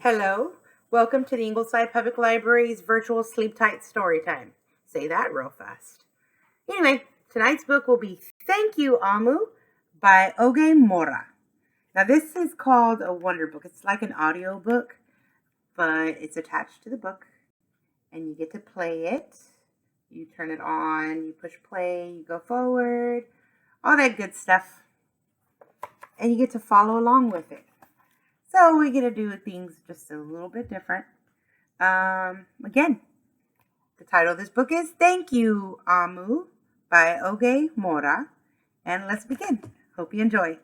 Hello, welcome to the Ingleside Public Library's virtual Sleep Tight story time. Say that real fast. Anyway, tonight's book will be Thank You, Amu by Oge Mora. Now, this is called a wonder book. It's like an audio book, but it's attached to the book, and you get to play it. You turn it on, you push play, you go forward, all that good stuff, and you get to follow along with it. So we get to do things just a little bit different. Again, the title of this book is Thank You, Amu by Oge Mora. And let's begin. Hope you enjoy.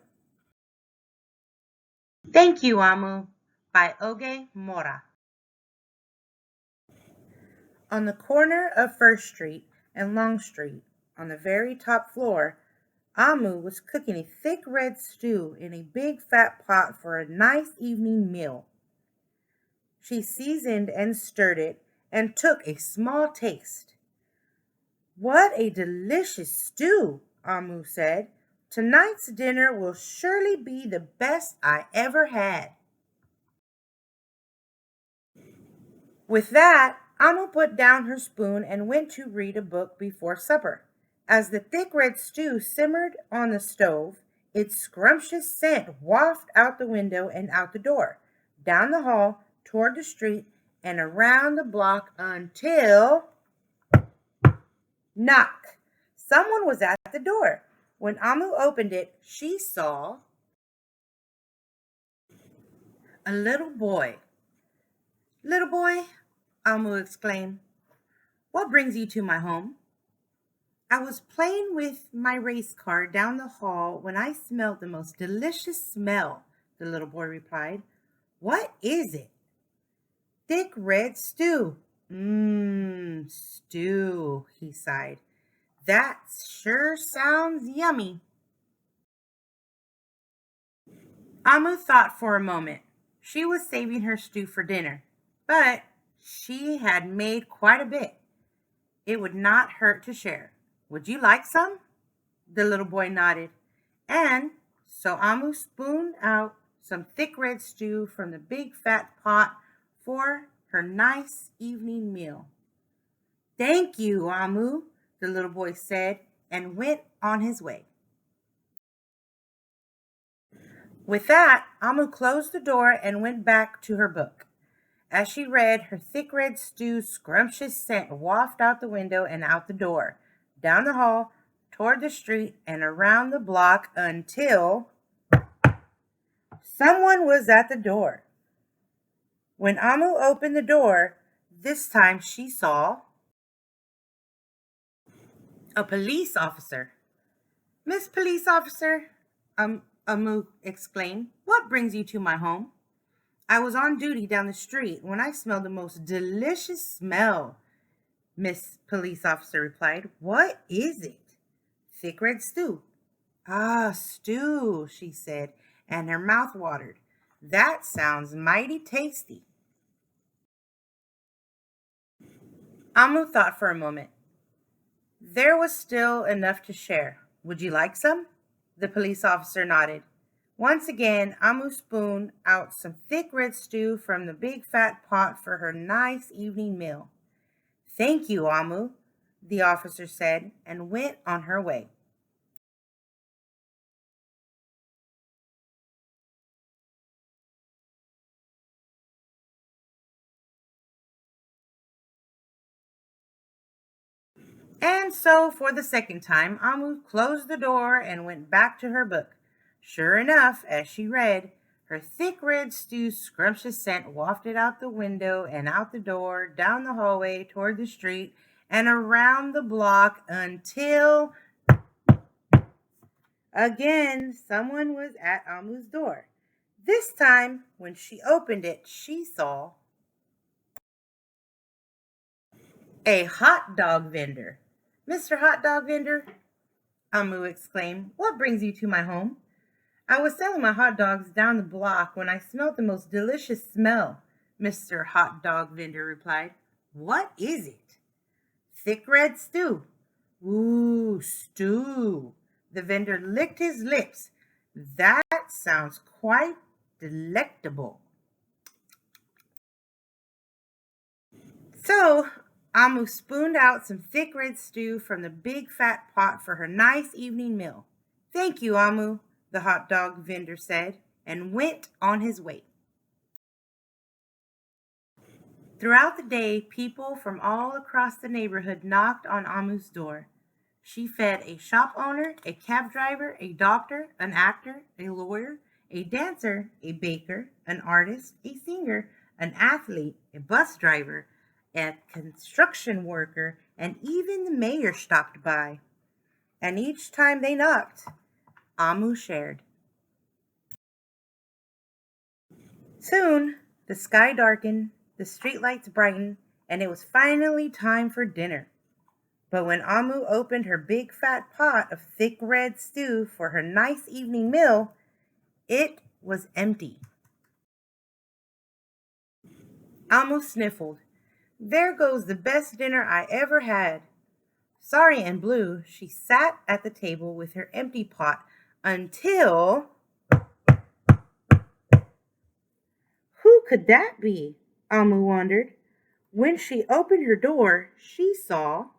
Thank You, Amu by Oge Mora. On the corner of First Street and Long Street, on the very top floor, Amu was cooking a thick red stew in a big fat pot for a nice evening meal. She seasoned and stirred it and took a small taste. "What a delicious stew," Amu said. "Tonight's dinner will surely be the best I ever had." With that, Amu put down her spoon and went to read a book before supper. As the thick red stew simmered on the stove, its scrumptious scent wafted out the window and out the door, down the hall, toward the street, and around the block until... Knock! Someone was at the door. When Amu opened it, she saw a little boy. "Little boy," Amu exclaimed, "what brings you to my home?" "I was playing with my race car down the hall when I smelled the most delicious smell," the little boy replied. "What is it?" "Thick red stew." Stew," he sighed. "That sure sounds yummy." Amu thought for a moment. She was saving her stew for dinner, but she had made quite a bit. It would not hurt to share. "Would you like some?" The little boy nodded, and so Amu spooned out some thick red stew from the big fat pot for her nice evening meal. "Thank you, Amu," the little boy said, and went on his way. With that, Amu closed the door and went back to her book. As she read, her thick red stew's scrumptious scent wafted out the window and out the door, down the hall, toward the street, and around the block until someone was at the door. When Amu opened the door, this time she saw a police officer. "Miss Police Officer," Amu exclaimed, "what brings you to my home?" "I was on duty down the street when I smelled the most delicious smell," Miss Police Officer replied. "What is it?" "Thick red stew." "Ah, stew," she said, and her mouth watered. "That sounds mighty tasty." Amu thought for a moment. There was still enough to share. "Would you like some?" The police officer nodded. Once again, Amu spooned out some thick red stew from the big fat pot for her nice evening meal. "Thank you, Amu," the officer said, and went on her way. And so, for the second time, Amu closed the door and went back to her book. Sure enough, as she read, her thick red stew's scrumptious scent wafted out the window and out the door, down the hallway, toward the street, and around the block until... Again, someone was at Amu's door. This time, when she opened it, she saw a hot dog vendor. "Mr. Hot Dog Vendor," Amu exclaimed, "what brings you to my home?" "I was selling my hot dogs down the block when I smelled the most delicious smell," Mr. Hot Dog Vendor replied. "What is it?" "Thick red stew." "Ooh, stew." The vendor licked his lips. "That sounds quite delectable." So Amu spooned out some thick red stew from the big fat pot for her nice evening meal. Thank you, Amu, the hot dog vendor said, and went on his way. Throughout the day, people from all across the neighborhood knocked on Amu's door. She fed a shop owner, a cab driver, a doctor, an actor, a lawyer, a dancer, a baker, an artist, a singer, an athlete, a bus driver, a construction worker, and even the mayor stopped by. And each time they knocked, Amu shared. Soon, the sky darkened, the streetlights brightened, and it was finally time for dinner. But when Amu opened her big fat pot of thick red stew for her nice evening meal, it was empty. Amu sniffled. There goes the best dinner I ever had. Sorry and blue, she sat at the table with her empty pot until... Who could that be? Amu wondered. When she opened her door, she saw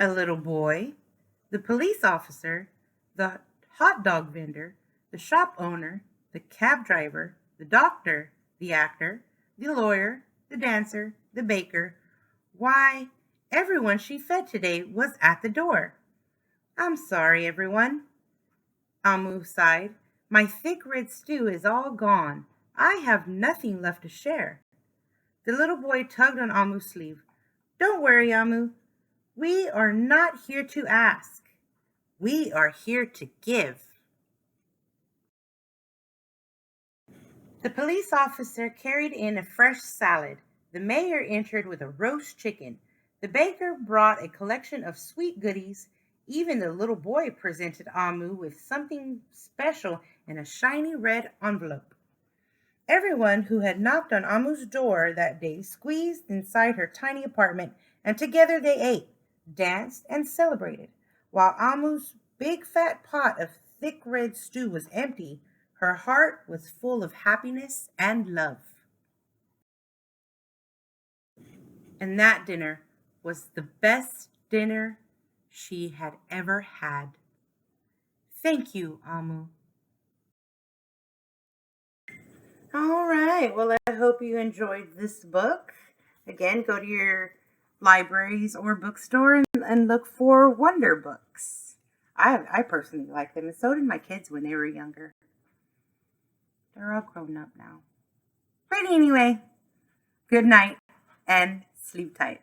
a little boy, the police officer, the hot dog vendor, the shop owner, the cab driver, the doctor, the actor, the lawyer, the dancer, the baker. Why, everyone she fed today was at the door. I'm sorry, everyone, Amu sighed. My thick red stew is all gone. I have nothing left to share. The little boy tugged on Amu's sleeve. Don't worry, Amu. We are not here to ask. We are here to give. The police officer carried in a fresh salad. The mayor entered with a roast chicken. The baker brought a collection of sweet goodies. Even the little boy presented Amu with something special in a shiny red envelope. Everyone who had knocked on Amu's door that day squeezed inside her tiny apartment, and together they ate, danced, and celebrated. While Amu's big fat pot of thick red stew was empty, her heart was full of happiness and love. And that dinner was the best dinner she had ever had. Thank you, Amu. All right. Well, I hope you enjoyed this book. Again, go to your libraries or bookstore and look for Wonder Books. I personally like them, and so did my kids when they were younger. They're all grown up now. But anyway, good night and sleep tight.